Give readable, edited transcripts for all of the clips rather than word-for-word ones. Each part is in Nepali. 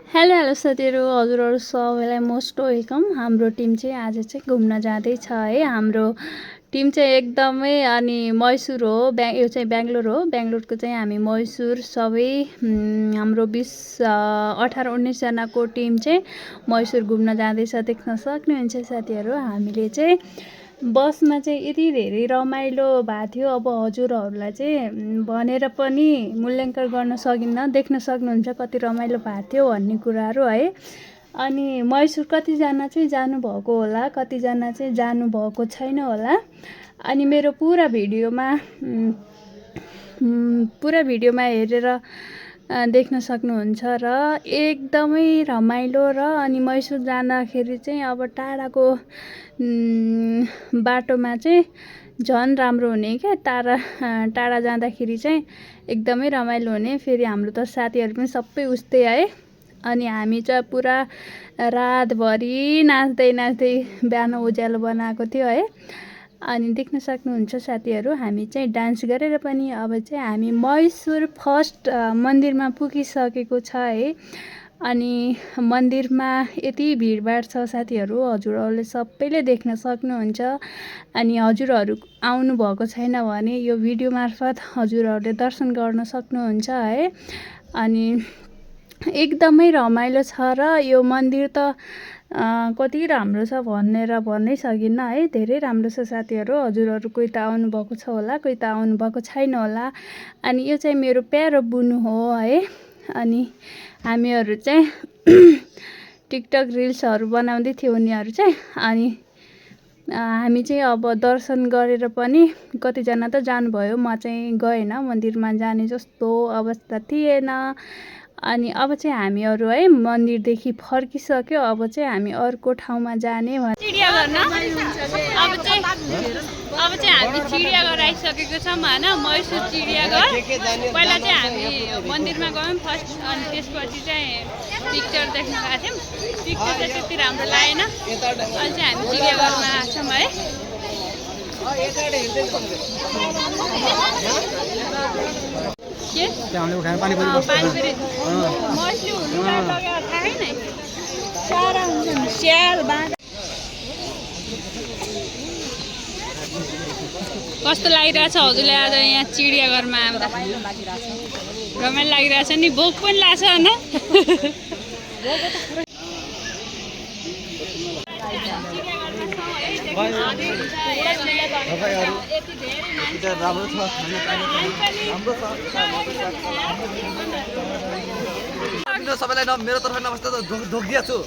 हेलो साथीहरू, हजुरहरू सबैलाई मोस्ट वेलकम। हाम्रो टिम चाहिँ आज चाहिँ घुम्न जाँदैछ है। हाम्रो टिम चाहिँ एकदमै अनि मैसुर हो, यो चाहिँ बेङ्गलोर हो। बेङ्गलोरको चाहिँ हामी मैसुर सबै हाम्रो 18-19 जनाको टिम चाहिँ मैसुर घुम्न जाँदैछ। देख्न सक्नुहुन्छ साथीहरू, हामीले चाहिँ बसमा चाहिँ यति धेरै रमाइलो भएको थियो। अब हजुरहरूलाई चाहिँ भनेर पनि मूल्याङ्कन गर्न सकिन्न। देख्न सक्नुहुन्छ कति रमाइलो भएको थियो भन्ने कुराहरू है। अनि मैसुर कतिजना चाहिँ जानुभएको होला, कतिजना चाहिँ जानुभएको छैन होला। अनि मेरो पुरा भिडियोमा हेरेर देख्न सक्नुहुन्छ र एकदमै रमाइलो र अनि मैसुर जाँदाखेरि चाहिँ अब टाढाको बाटोमा चाहिँ झन् राम्रो हुने क्या। टाढा जाँदाखेरि चाहिँ एकदमै रमाइलो हुने। फेरि हाम्रो त साथीहरू पनि सबै उस्तै है। अनि हामी चाहिँ पुरा रातभरि नाच्दै बिहान उज्यालो बनाएको थियो है। अनि देख्न सक्नुहुन्छ साथीहरू, हामी चाहिँ डान्स गरेर पनि अब चाहिँ हामी मैसुर फर्स्ट मन्दिरमा पुगिसकेको छ है। अनि मन्दिरमा यति भिडभाड छ साथीहरू, हजुरहरूले सबैले देख्न सक्नुहुन्छ। अनि हजुरहरू आउनुभएको छैन भने यो भिडियो मार्फत हजुरहरूले दर्शन गर्न सक्नुहुन्छ है। अनि एकदमै रमाइलो छ र यो मन्दिर त कति राम्रो छ भनेर भन्नै सकिन्न है। धेरै राम्रो छ साथीहरू, हजुरहरू कोही त आउनुभएको छ होला, कोही त आउनुभएको छैन होला। अनि यो चाहिँ मेरो प्यारो बुनु हो है। अनि हामीहरू चाहिँ टिकटक रिल्सहरू बनाउँदै थियो उनीहरू चाहिँ। अनि हामी चाहिँ अब दर्शन गरेर पनि कतिजना त जानुभयो, म चाहिँ गएन। मन्दिरमा जाने जस्तो अवस्था थिएन। अनि अब चाहिँ हामीहरू है मन्दिरदेखि फर्किसक्यो। अब चाहिँ हामी अर्को ठाउँमा जाने चिडियाघर न। अब चाहिँ हामी चिडियाघर आइसकेको छौँ होइन, मैसुर चिडियाघर। पहिला चाहिँ हामी मन्दिरमा गयौँ फर्स्ट, अनि त्यसपछि चाहिँ पिक्चर देख्न गएको थियौँ। पिक्चर चाहिँ त्यति राम्रो लागेन। अनि चाहिँ हामी चिडियाघरमा छौँ है। कस्तो लागिरहेछ हजुरलाई आज यहाँ चिडियाघरमा आउँदा? रमाइलो लागिरहेछ नि, भोक पनि लाग्छ होइन? सबैलाई मेरो तर्फ नमस्ते ढोकिया छु।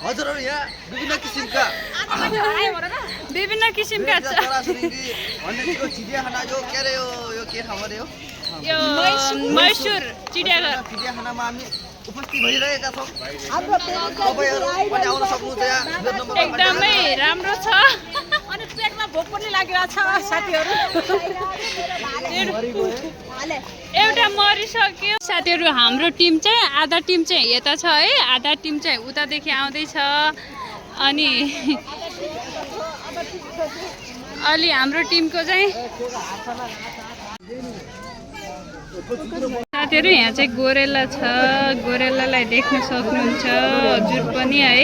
हजुरहरू यहाँ विभिन्न किसिमका चिडियाखाना जो के अरे यो के ठाउँ अरे यो मैसुर चिडियाखानामा हामी उपस्थित भइरहेका छौँ। तपाईँहरू पनि आउन सक्नुहुन्छ यहाँ। एकदमै राम्रो छ। अनि पेटमा भोक पनि लागिरहेछ साथीहरू। एउटा मरिसक्यो साथीहरू। हाम्रो टिम चाहिँ आधा टिम चाहिँ यता छ है, आधा टिम चाहिँ उतादेखि आउँदैछ। अनि अलि हाम्रो टिमको चाहिँ साथीहरू यहाँ चाहिँ गोरेला छ। गोरेलालाई देख्न सक्नुहुन्छ हजुर पनि है।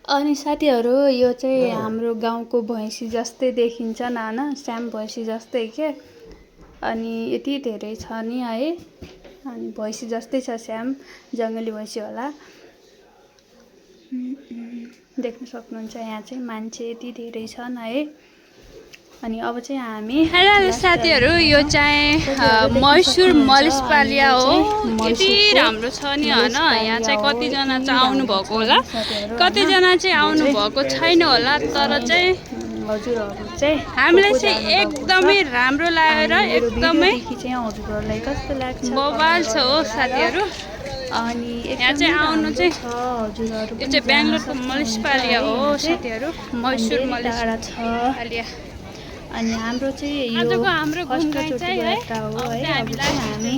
अनि साथीहरू यो चाहिँ हाम्रो गाउँको भैँसी जस्तै देखिन्छन् होइन, स्याम भैँसी जस्तै के। अनि यति धेरै छ नि है। अनि भैँसी जस्तै छ, स्याम जङ्गली भैँसी होला। देख्न सक्नुहुन्छ यहाँ चाहिँ मान्छे यति धेरै छन् है। अनि अब चाहिँ हामी हेलो साथीहरू यो चाहिँ मैसुर मलेसपालिया हो यति राम्रो छ नि होइन यहाँ चाहिँ कतिजना चाहिँ आउनु भएको होला कतिजना चाहिँ आउनु भएको छैन होला तर चाहिँ हजुरहरू चाहिँ हामीलाई चाहिँ एकदमै राम्रो लागेर एकदमै चाहिँ हजुरहरूलाई कस्तो लाग्छ बवाल छ हो साथीहरू अनि यहाँ चाहिँ आउनु चाहिँ हजुरहरू यो चाहिँ बेङ्गलोरको मलेसपालिया हो साथीहरू मैसुर मलेसपालिया अनि हाम्रो चाहिँ यो हाम्रो घुमचोटि यात्रा हो है अब चाहिँ हामी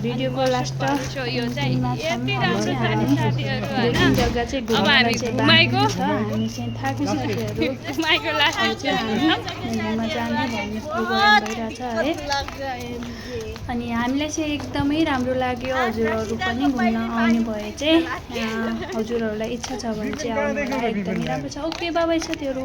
भिडियोको लास्ट यो चाहिँ यति राम्रो साथीहरू हैन जग्गा चाहिँ घुमेर चाहिँ घुमाइको हामी चाहिँ थाकिसकेहरू घुमाइको लास्ट चाहिँ हामी घुम्न जाने भन्ने प्रोग्राम भइरहेछ है अनि हामीलाई चाहिँ एकदमै राम्रो लाग्यो हजुरहरू पनि घुम्न आउने भए चाहिँ हजुरहरूलाई इच्छा छ भने चाहिँ आउनु एकदमै राम्रो छ ओके बाइ बाइ साथीहरू